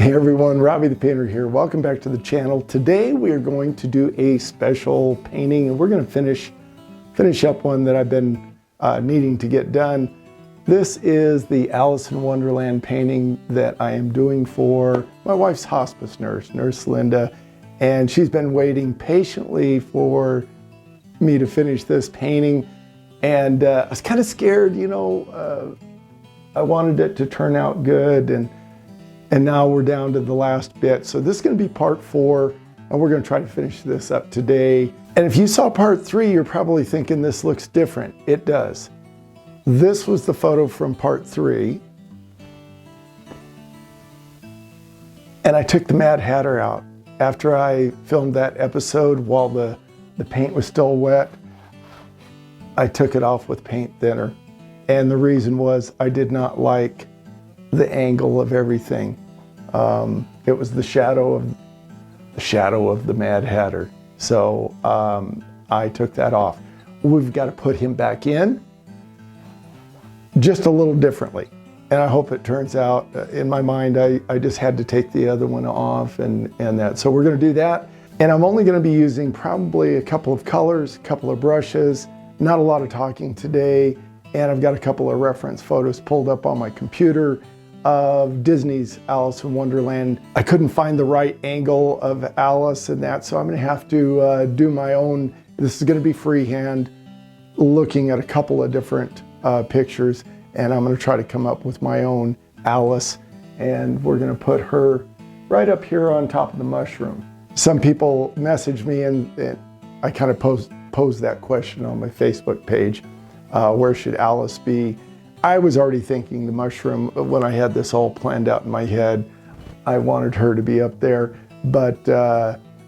Hey everyone, Robbie the Painter here. Welcome back to the channel. Today we are going to do a special painting, and we're going to finish up one that I've been needing to get done. This is the Alice in Wonderland painting that I am doing for my wife's hospice nurse, Nurse Linda, and she's been waiting patiently for me to finish this painting. And I was kind of scared, I wanted it to turn out good, and now we're down to the last bit. So this is going to be part 4, and we're going to try to finish this up today. And if you saw part 3, you're probably thinking this looks different. It does. This was the photo from part 3. And I took the Mad Hatter out. After I filmed that episode while the paint was still wet, I took it off with paint thinner. And the reason was I did not like the angle of everything. It was the shadow of the Mad Hatter. So I took that off. We've got to put him back in just a little differently. And I hope it turns out, in my mind, I just had to take the other one off and that. So we're going to do that. And I'm only going to be using probably a couple of colors, a couple of brushes, not a lot of talking today. And I've got a couple of reference photos pulled up on my computer of Disney's Alice in Wonderland. I couldn't find the right angle of Alice and that, so I'm going to have to do my own. This is going to be freehand, looking at a couple of different pictures, and I'm going to try to come up with my own Alice, and we're going to put her right up here on top of the mushroom. Some people message me, and I kind of posed that question on my Facebook page. Where should Alice be? I was already thinking the mushroom when I had this all planned out in my head. I wanted her to be up there, but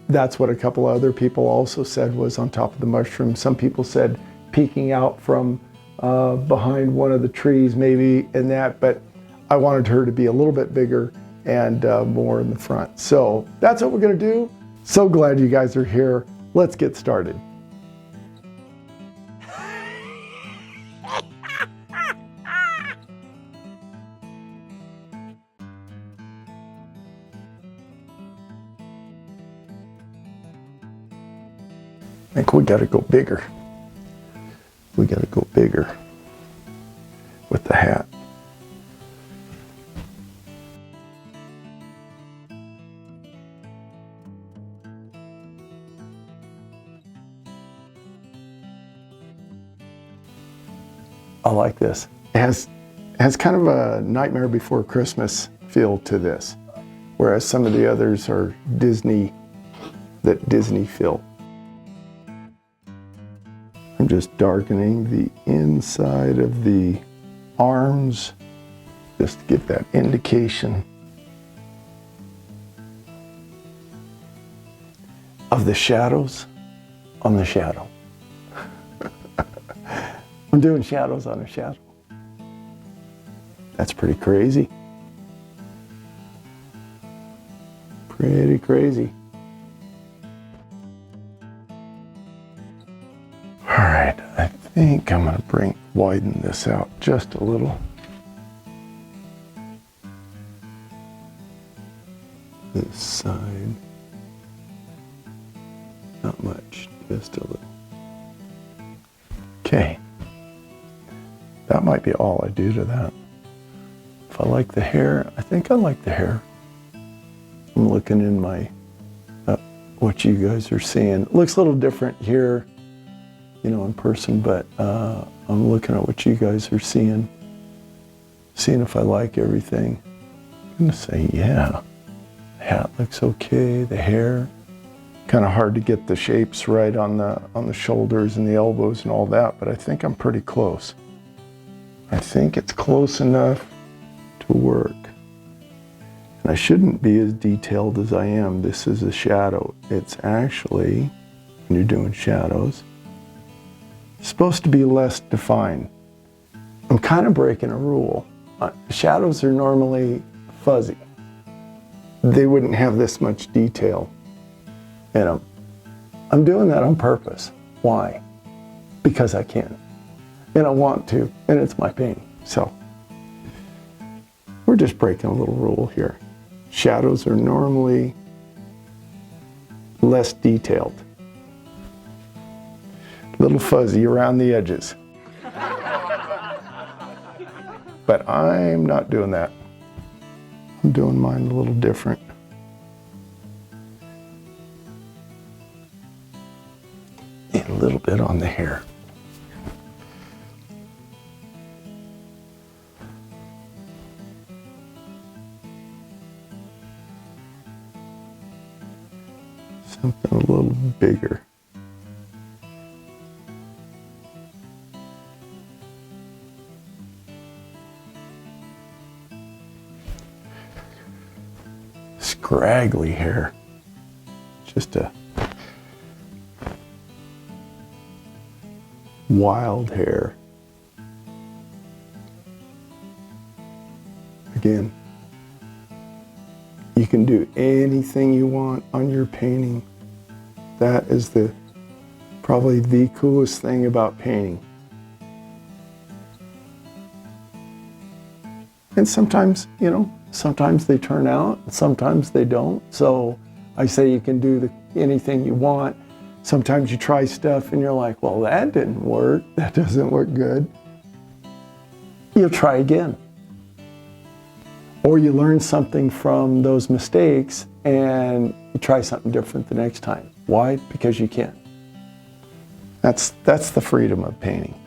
that's what a couple of other people also said was on top of the mushroom. Some people said peeking out from behind one of the trees maybe and that, but I wanted her to be a little bit bigger and more in the front. So that's what we're gonna do. So glad you guys are here. Let's get started. I think we gotta go bigger. We gotta go bigger with the hat. I like this. It has kind of a Nightmare Before Christmas feel to this, whereas some of the others are Disney feel. I'm just darkening the inside of the arms, just to give that indication of the shadows on the shadow. I'm doing shadows on a shadow. That's pretty crazy. Pretty crazy. All right, I think I'm gonna widen this out just a little. This side, not much, just a little. Okay, that might be all I do to that. If I like the hair, I think I like the hair. I'm looking in my, what you guys are seeing. It looks a little different here, in person, but I'm looking at what you guys are seeing if I like everything. I'm gonna say, yeah, the hat looks okay, the hair. Kind of hard to get the shapes right on the shoulders and the elbows and all that, but I think I'm pretty close. I think it's close enough to work. And I shouldn't be as detailed as I am. This is a shadow. It's actually, when you're doing shadows, supposed to be less defined. I'm kind of breaking a rule. Shadows are normally fuzzy. They wouldn't have this much detail in them. I'm doing that on purpose. Why? Because I can. And I want to, and it's my painting. So we're just breaking a little rule here. shadows are normally less detailed. A little fuzzy around the edges. But I'm not doing that. I'm doing mine a little different. And a little bit on the hair. Something a little bigger. Scraggly hair. Just a wild hair. Again, you can do anything you want on your painting. That is probably the coolest thing about painting. And sometimes, sometimes they turn out, sometimes they don't. So I say you can do anything you want. Sometimes you try stuff and you're like, well, that didn't work. That doesn't work good. You'll try again. Or you learn something from those mistakes and you try something different the next time. Why? Because you can. That's the freedom of painting.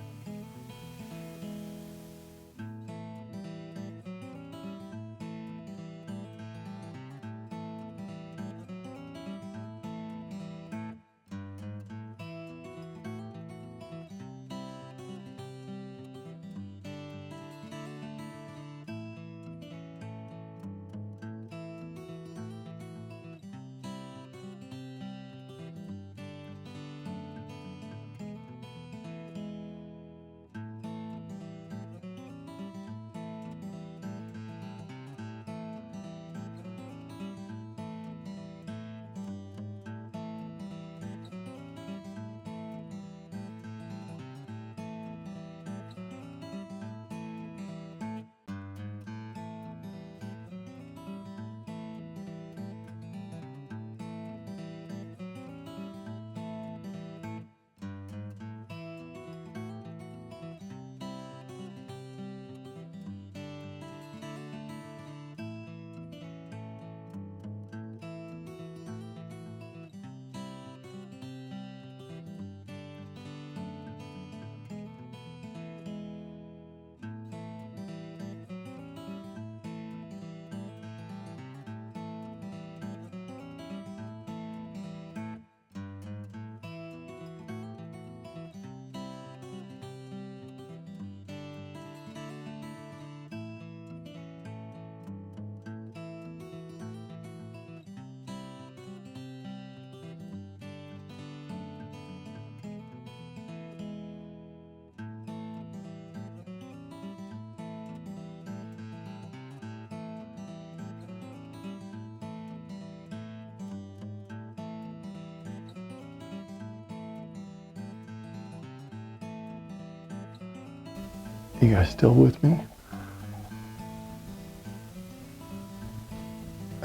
You guys still with me?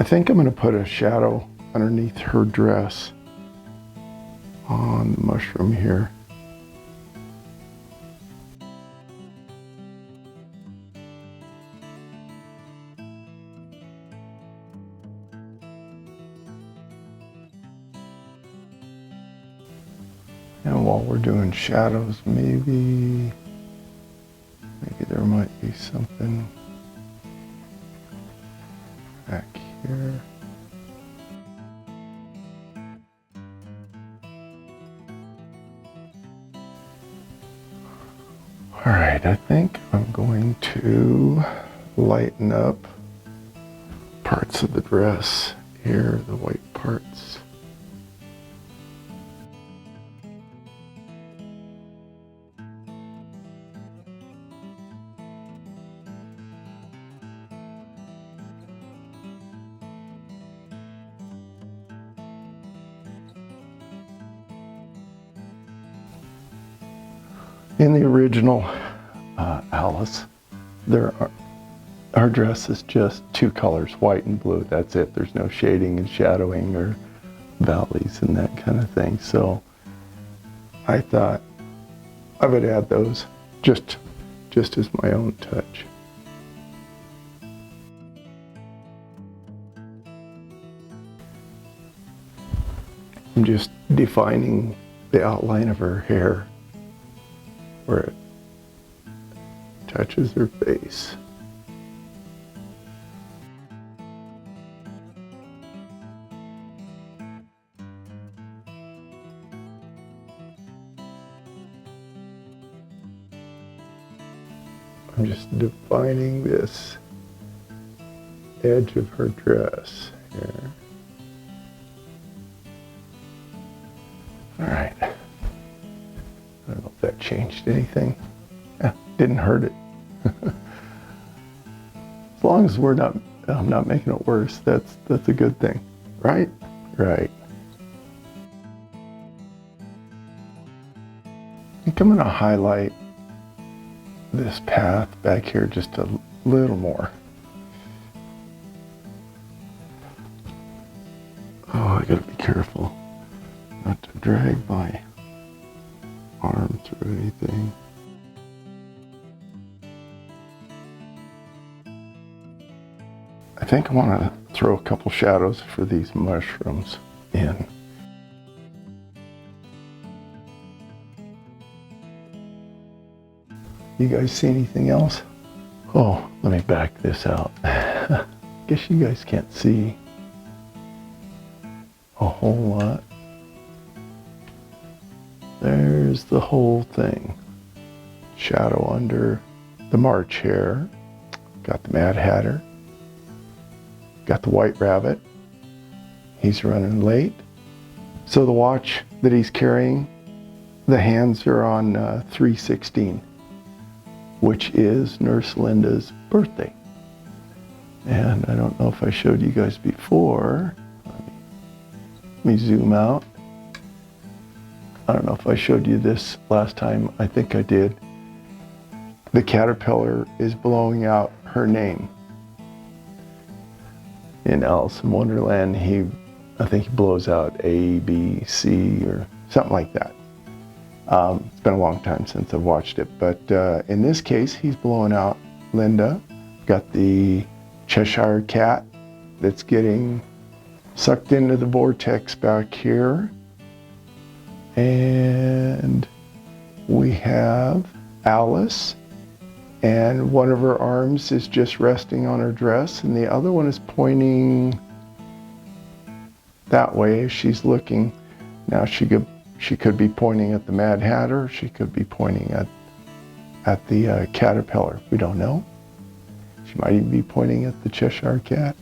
I think I'm going to put a shadow underneath her dress on the mushroom here. And while we're doing shadows, maybe there might be something back here. All right, I think I'm going to lighten up parts of the dress here, the white parts. In the original Alice, there Our dress is just two colors, white and blue. That's it. There's no shading and shadowing or valleys and that kind of thing. So I thought I would add those just as my own touch. I'm just defining the outline of her hair where it touches her face. I'm just defining this edge of her dress here. All right. I don't know if that changed anything. Didn't hurt it. As long as I'm not making it worse, that's a good thing, right? Right. I think I'm going to highlight this path back here just a little more. Oh, I gotta be careful not to drag my arm through anything. I think I want to throw a couple shadows for these mushrooms in. You guys see anything else? Oh, let me back this out. Guess you guys can't see a whole lot. There's the whole thing. Shadow under the March hare. Got the Mad Hatter. Got the White Rabbit. He's running late. So the watch that he's carrying, the hands are on 3/16. Which is Nurse Linda's birthday. And I don't know if I showed you guys before. Let me zoom out. I don't know if I showed you this last time. I think I did. The caterpillar is blowing out her name. In Alice in Wonderland, I think he blows out A, B, C, or something like that. It's been a long time since I've watched it, but in this case, he's blowing out Linda. Got the Cheshire Cat that's getting sucked into the vortex back here. And we have Alice, and one of her arms is just resting on her dress, and the other one is pointing that way as she's looking. Now she could be pointing at the Mad Hatter. She could be pointing at the caterpillar. We don't know. She might even be pointing at the Cheshire Cat.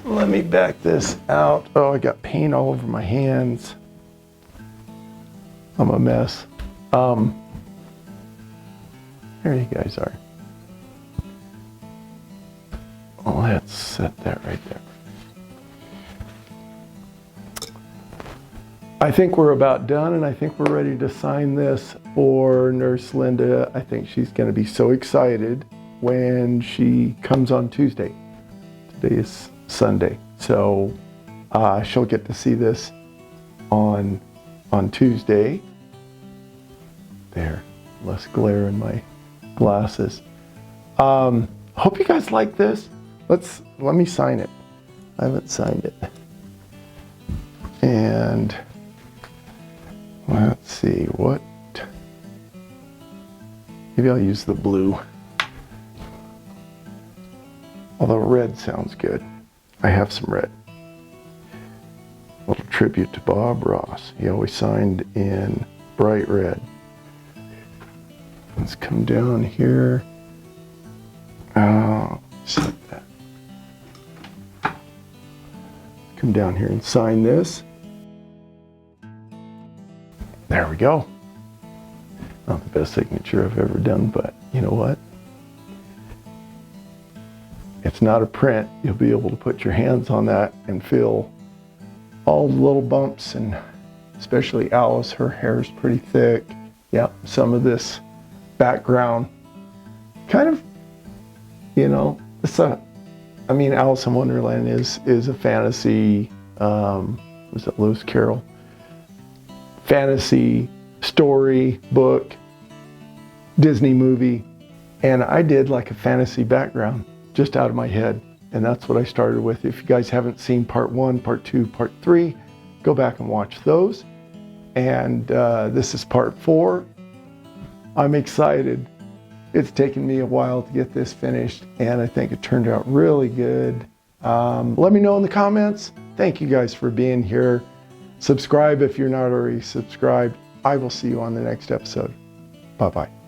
Let me back this out. Oh, I got paint all over my hands. I'm a mess. There you guys are. Let's set that right there. I think we're about done, and I think we're ready to sign this for Nurse Linda. I think she's going to be so excited when she comes on Tuesday. Today is Sunday, so she'll get to see this on Tuesday. There, less glare in my glasses. Hope you guys like this. Let me sign it. I haven't signed it. And let's see, maybe I'll use the blue. Although red sounds good. I have some red. A little tribute to Bob Ross. He always signed in bright red. Let's come down here. Set that. Come down here and sign this. There we go. Not the best signature I've ever done, but you know what? It's not a print. You'll be able to put your hands on that and feel all the little bumps, and especially Alice, her hair is pretty thick. Yeah, some of this background kind of You know, I mean, Alice in Wonderland is a fantasy, was it Lewis Carroll? Fantasy story, book, Disney movie. And I did like a fantasy background just out of my head. And that's what I started with. If you guys haven't seen part 1, part 2, part 3, go back and watch those. And this is part 4. I'm excited. It's taken me a while to get this finished, and I think it turned out really good. Let me know in the comments. Thank you guys for being here. Subscribe if you're not already subscribed. I will see you on the next episode. Bye-bye.